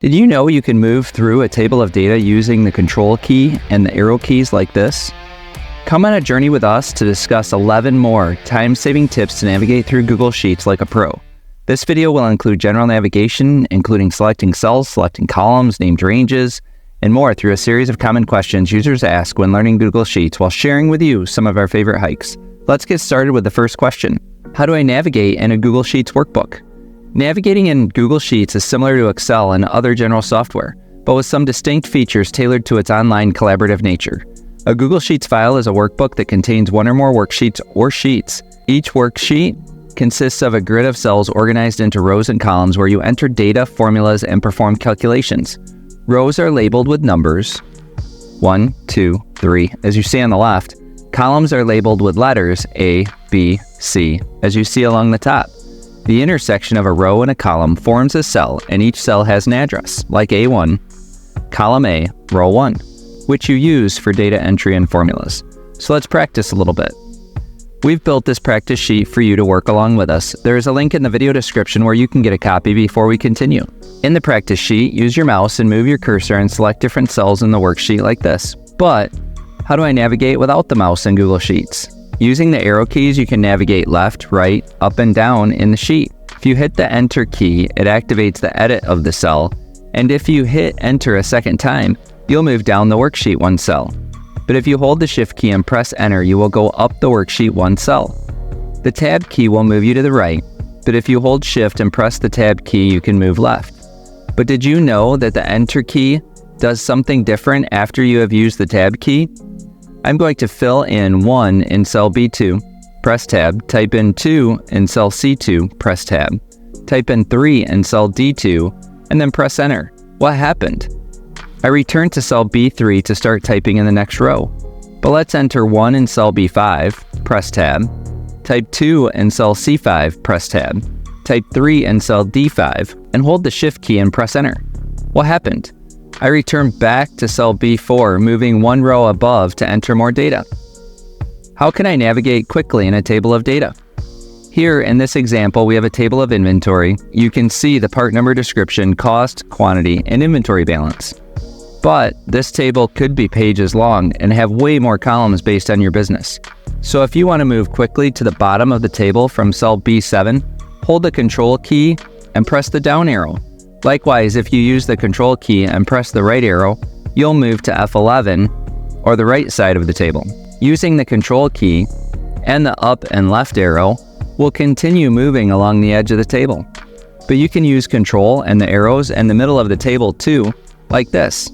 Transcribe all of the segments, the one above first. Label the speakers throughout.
Speaker 1: Did you know you can move through a table of data using the control key and the arrow keys like this? Come on a journey with us to discuss 11 more time-saving tips to navigate through Google Sheets like a pro. This video will include general navigation, including selecting cells, selecting columns, named ranges, and more through a series of common questions users ask when learning Google Sheets while sharing with you some of our favorite hikes. Let's get started with the first question. How do I navigate in a Google Sheets workbook? Navigating in Google Sheets is similar to Excel and other general software, but with some distinct features tailored to its online collaborative nature. A Google Sheets file is a workbook that contains one or more worksheets or sheets. Each worksheet consists of a grid of cells organized into rows and columns where you enter data, formulas, and perform calculations. Rows are labeled with numbers 1, 2, 3, as you see on the left. Columns are labeled with letters A, B, C, as you see along the top. The intersection of a row and a column forms a cell, and each cell has an address, like A1, column A, row 1, which you use for data entry and formulas. So let's practice a little bit. We've built this practice sheet for you to work along with us. There is a link in the video description where you can get a copy before we continue. In the practice sheet, use your mouse and move your cursor and select different cells in the worksheet like this. But how do I navigate without the mouse in Google Sheets? Using the arrow keys, you can navigate left, right, up, and down in the sheet. If you hit the Enter key, it activates the edit of the cell, and if you hit Enter a second time, you'll move down the worksheet one cell. But if you hold the Shift key and press Enter, you will go up the worksheet one cell. The Tab key will move you to the right, but if you hold Shift and press the Tab key, you can move left. But did you know that the Enter key does something different after you have used the Tab key? I'm going to fill in 1 in cell B2, press Tab, type in 2 in cell C2, press Tab, type in 3 in cell D2, and then press Enter. What happened? I returned to cell B3 to start typing in the next row. But let's enter 1 in cell B5, press Tab, type 2 in cell C5, press Tab, type 3 in cell D5, and hold the Shift key and press Enter. What happened? I return back to cell B4, moving one row above to enter more data. How can I navigate quickly in a table of data? Here in this example, we have a table of inventory. You can see the part number description, cost, quantity, and inventory balance. But this table could be pages long and have way more columns based on your business. So if you want to move quickly to the bottom of the table from cell B7, hold the Control key and press the down arrow. Likewise, if you use the Control key and press the right arrow, you'll move to F11, or the right side of the table. Using the Control key and the up and left arrow, we'll continue moving along the edge of the table. But you can use Control and the arrows in the middle of the table too, like this.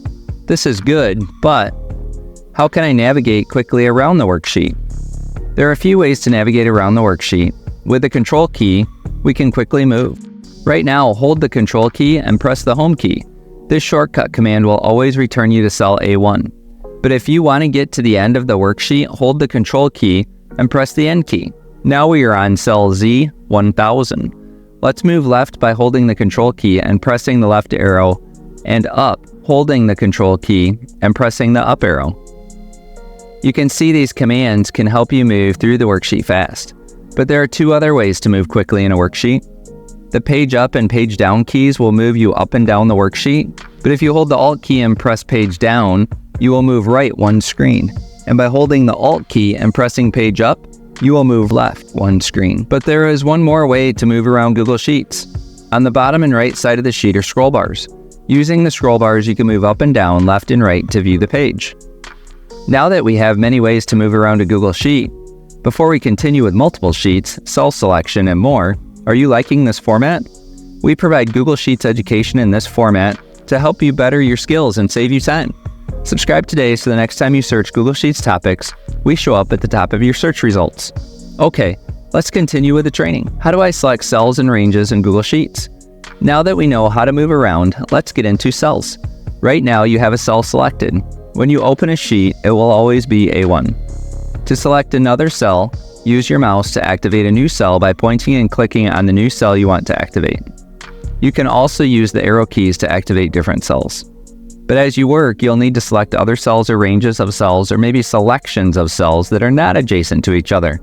Speaker 1: This is good, but how can I navigate quickly around the worksheet? There are a few ways to navigate around the worksheet. With the Control key, we can quickly move. Right now, hold the Control key and press the Home key. This shortcut command will always return you to cell A1. But if you want to get to the end of the worksheet, hold the Control key and press the End key. Now we are on cell Z1000. Let's move left by holding the Control key and pressing the left arrow, and up, holding the Control key and pressing the up arrow. You can see these commands can help you move through the worksheet fast. But there are two other ways to move quickly in a worksheet. The page up and page down keys will move you up and down the worksheet, but if you hold the Alt key and press page down, you will move right one screen. And by holding the Alt key and pressing page up, you will move left one screen. But there is one more way to move around Google Sheets. On the bottom and right side of the sheet are scroll bars. Using the scroll bars, you can move up and down, left and right to view the page. Now that we have many ways to move around a Google Sheet, before we continue with multiple sheets, cell selection, and more, are you liking this format? We provide Google Sheets education in this format to help you better your skills and save you time. Subscribe today so the next time you search Google Sheets topics, we show up at the top of your search results. Okay, let's continue with the training. How do I select cells and ranges in Google Sheets? Now that we know how to move around, let's get into cells. Right now you have a cell selected. When you open a sheet, it will always be A1. To select another cell, use your mouse to activate a new cell by pointing and clicking on the new cell you want to activate. You can also use the arrow keys to activate different cells. But as you work, you'll need to select other cells or ranges of cells, or maybe selections of cells that are not adjacent to each other.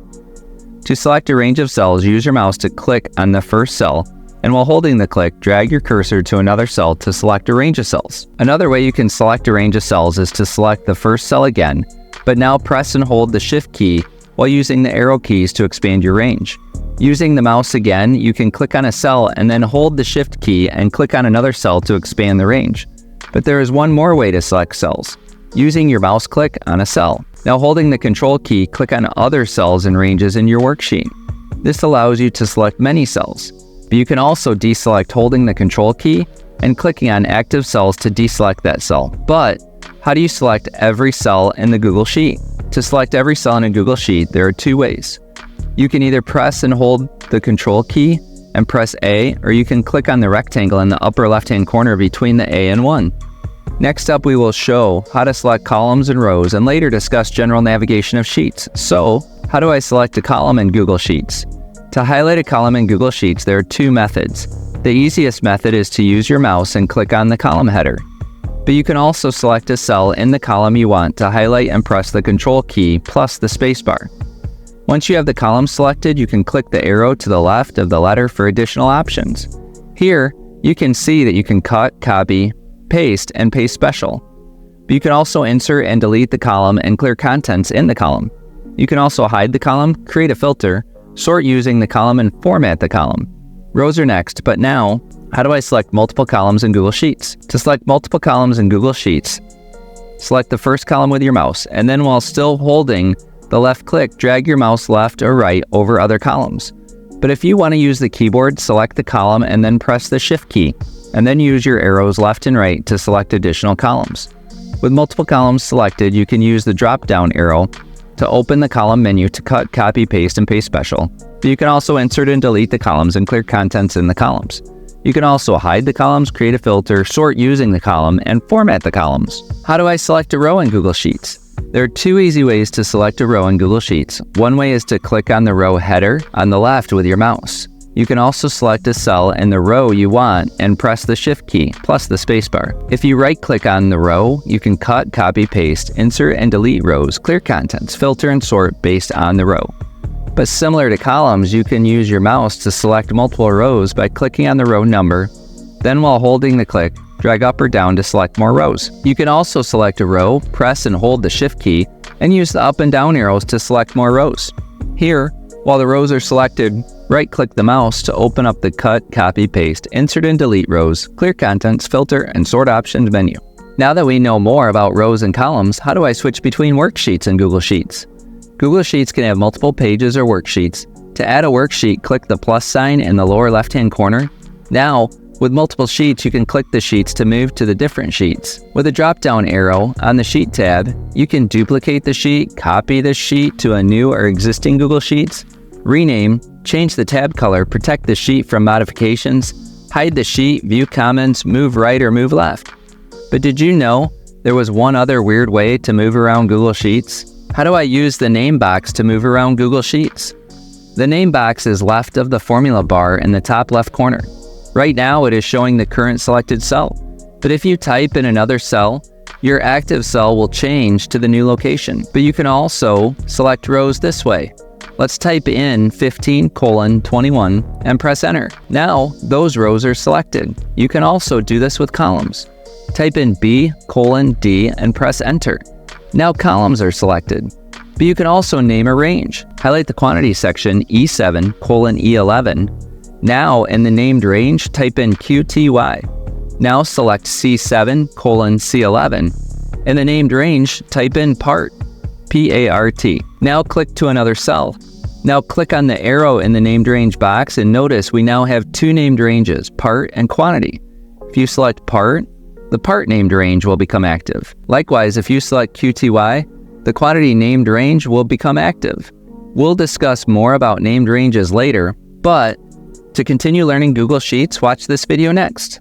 Speaker 1: To select a range of cells, use your mouse to click on the first cell and while holding the click, drag your cursor to another cell to select a range of cells. Another way you can select a range of cells is to select the first cell again, but now press and hold the Shift key while using the arrow keys to expand your range. Using the mouse again, you can click on a cell and then hold the Shift key and click on another cell to expand the range. But there is one more way to select cells, using your mouse click on a cell. Now holding the Control key, click on other cells and ranges in your worksheet. This allows you to select many cells, but you can also deselect holding the Control key and clicking on active cells to deselect that cell. But how do you select every cell in the Google Sheet? To select every cell in a Google Sheet, there are two ways. You can either press and hold the Control key and press A, or you can click on the rectangle in the upper left-hand corner between the A and 1. Next up, we will show how to select columns and rows and later discuss general navigation of sheets. So, how do I select a column in Google Sheets? To highlight a column in Google Sheets, there are two methods. The easiest method is to use your mouse and click on the column header. But you can also select a cell in the column you want to highlight and press the Control key plus the spacebar. Once you have the column selected, you can click the arrow to the left of the letter for additional options. Here, you can see that you can cut, copy, paste, and paste special. But you can also insert and delete the column and clear contents in the column. You can also hide the column, create a filter, sort using the column, and format the column. Rows are next, but now, how do I select multiple columns in Google Sheets? To select multiple columns in Google Sheets, select the first column with your mouse, and then while still holding the left click, drag your mouse left or right over other columns. But if you want to use the keyboard, select the column and then press the Shift key, and then use your arrows left and right to select additional columns. With multiple columns selected, you can use the drop-down arrow to open the column menu to cut, copy, paste, and paste special. But you can also insert and delete the columns and clear contents in the columns. You can also hide the columns, create a filter, sort using the column, and format the columns. How do I select a row in Google Sheets? There are two easy ways to select a row in Google Sheets. One way is to click on the row header on the left with your mouse. You can also select a cell in the row you want and press the Shift key plus the spacebar. If you right-click on the row, you can cut, copy, paste, insert and delete rows, clear contents, filter and sort based on the row. But similar to columns, you can use your mouse to select multiple rows by clicking on the row number. Then while holding the click, drag up or down to select more rows. You can also select a row, press and hold the Shift key, and use the up and down arrows to select more rows. Here, while the rows are selected, right-click the mouse to open up the cut, copy, paste, insert and delete rows, clear contents, filter, and sort options menu. Now that we know more about rows and columns, how do I switch between worksheets in Google Sheets? Google Sheets can have multiple pages or worksheets. To add a worksheet, click the plus sign in the lower left-hand corner. Now, with multiple sheets, you can click the sheets to move to the different sheets. With a drop-down arrow on the Sheet tab, you can duplicate the sheet, copy the sheet to a new or existing Google Sheets, rename, change the tab color, protect the sheet from modifications, hide the sheet, view comments, move right or move left. But did you know there was one other weird way to move around Google Sheets? How do I use the name box to move around Google Sheets? The name box is left of the formula bar in the top left corner. Right now, it is showing the current selected cell. But if you type in another cell, your active cell will change to the new location. But you can also select rows this way. Let's type in 15:21 and press enter. Now, those rows are selected. You can also do this with columns. Type in B:D and press enter. Now columns are selected. But you can also name a range. Highlight the quantity section E7:E11. Now, in the named range, type in QTY. Now select C7:C11. In the named range, type in part, PART. Now click to another cell. Now click on the arrow in the named range box and notice we now have two named ranges, part and quantity. If you select part, the part named range will become active. Likewise, if you select QTY, the quantity named range will become active. We'll discuss more about named ranges later, but to continue learning Google Sheets, watch this video next.